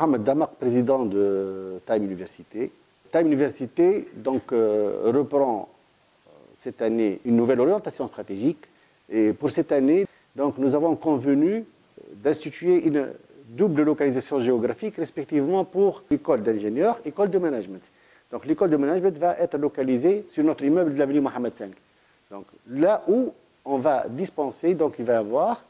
Mohamed Damaq, président de Time Université. Time Université donc, reprend cette année une nouvelle orientation stratégique. Et pour cette année, donc, nous avons convenu d'instituer une double localisation géographique, respectivement pour l'école d'ingénieurs, école de management. Donc l'école de management va être localisée sur notre immeuble de l'avenue Mohamed V. Donc là où on va dispenser, donc il va y avoir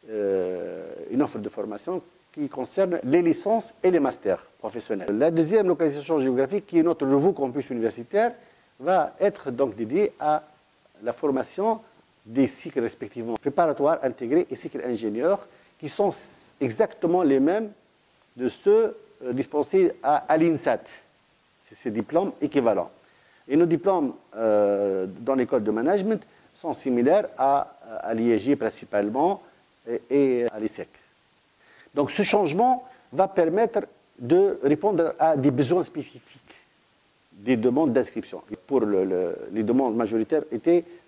une offre de formation qui concerne les licences et les masters professionnels. La deuxième localisation géographique, qui est notre nouveau campus universitaire, va être donc dédiée à la formation des cycles respectivement préparatoires, intégrés et cycles ingénieurs, qui sont exactement les mêmes de ceux dispensés à l'INSAT. C'est ces diplômes équivalents. Et nos diplômes dans l'école de management sont similaires à l'IEG principalement et à l'ISEC. Donc ce changement va permettre de répondre à des besoins spécifiques des demandes d'inscription. Pour les demandes majoritaires,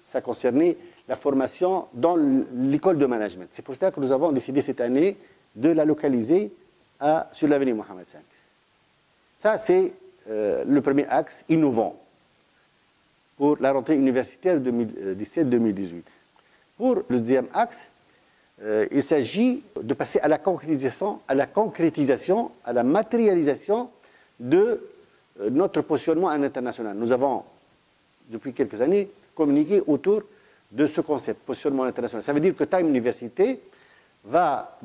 ça concernait la formation dans l'école de management. C'est pour cela que nous avons décidé cette année de la localiser sur l'avenue Mohamed V. Ça, c'est le premier axe innovant pour la rentrée universitaire 2017-2018. Pour le deuxième axe, il s'agit de passer à la concrétisation, à la matérialisation de notre positionnement à l'international. Nous avons, depuis quelques années, communiqué autour de ce concept, positionnement international. Ça veut dire que Time Université ne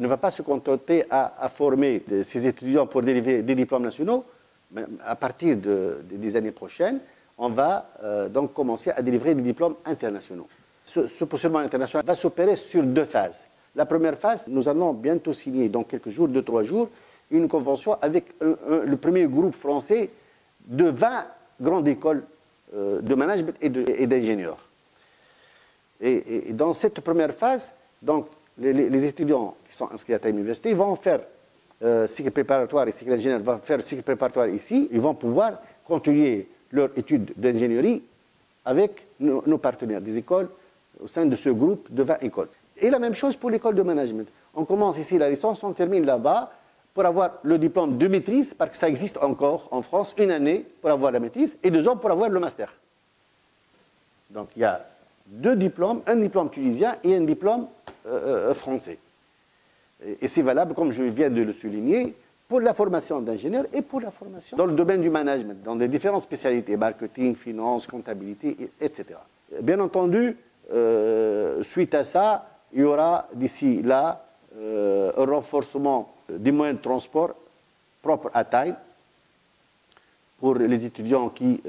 va pas se contenter à former ses étudiants pour délivrer des diplômes nationaux, mais à partir des années prochaines, on va donc commencer à délivrer des diplômes internationaux. Ce positionnement international va s'opérer sur deux phases. La première phase, nous allons bientôt signer, dans quelques jours, 2-3 jours, une convention avec le premier groupe français de 20 grandes écoles de management et d'ingénieurs. Et dans cette première phase, donc, les étudiants qui sont inscrits à Time Université vont faire cycle préparatoire et cycle ingénieur vont faire cycle préparatoire ici. Ils vont pouvoir continuer leur étude d'ingénierie avec nos partenaires des écoles au sein de ce groupe de 20 écoles. Et la même chose pour l'école de management. On commence ici la licence, on termine là-bas pour avoir le diplôme de maîtrise, parce que ça existe encore en France, une année pour avoir la maîtrise et 2 ans pour avoir le master. Donc il y a 2 diplômes, un diplôme tunisien et un diplôme français. Et c'est valable, comme je viens de le souligner, pour la formation d'ingénieurs et pour la formation dans le domaine du management, dans les différentes spécialités, marketing, finance, comptabilité, etc. Bien entendu, suite à ça, il y aura d'ici là un renforcement des moyens de transport propres à Time pour les étudiants qui,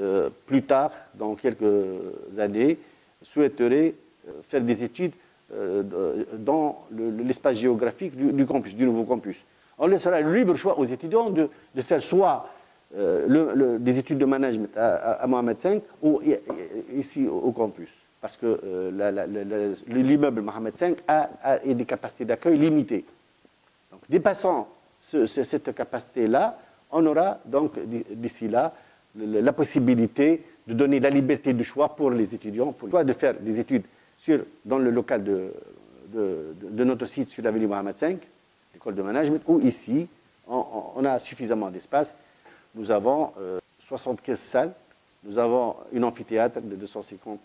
plus tard, dans quelques années, souhaiteraient faire des études dans l'espace géographique du campus, du nouveau campus. On laissera le libre choix aux étudiants de faire soit des études de management à Mohamed V ou ici au campus. Parce que l'immeuble Mohamed V a des capacités d'accueil limitées. Donc, dépassant cette capacité-là, on aura donc d'ici là la possibilité de donner la liberté de choix pour les étudiants, de faire des études dans le local de notre site sur l'avenue Mohamed V, l'école de management, ou ici, on a suffisamment d'espace. Nous avons 75 salles, nous avons une amphithéâtre de 250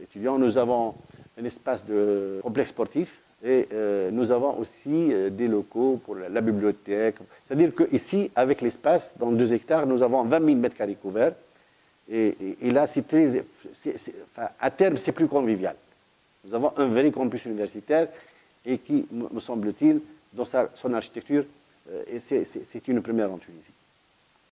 étudiants, nous avons un espace de complexe sportif et nous avons aussi des locaux pour la bibliothèque. C'est-à-dire qu'ici, avec l'espace, dans 2 hectares, nous avons 20 000 mètres carrés couverts et là, à terme, c'est plus convivial. Nous avons un vrai campus universitaire et qui, me semble-t-il, dans son architecture, c'est une première en Tunisie.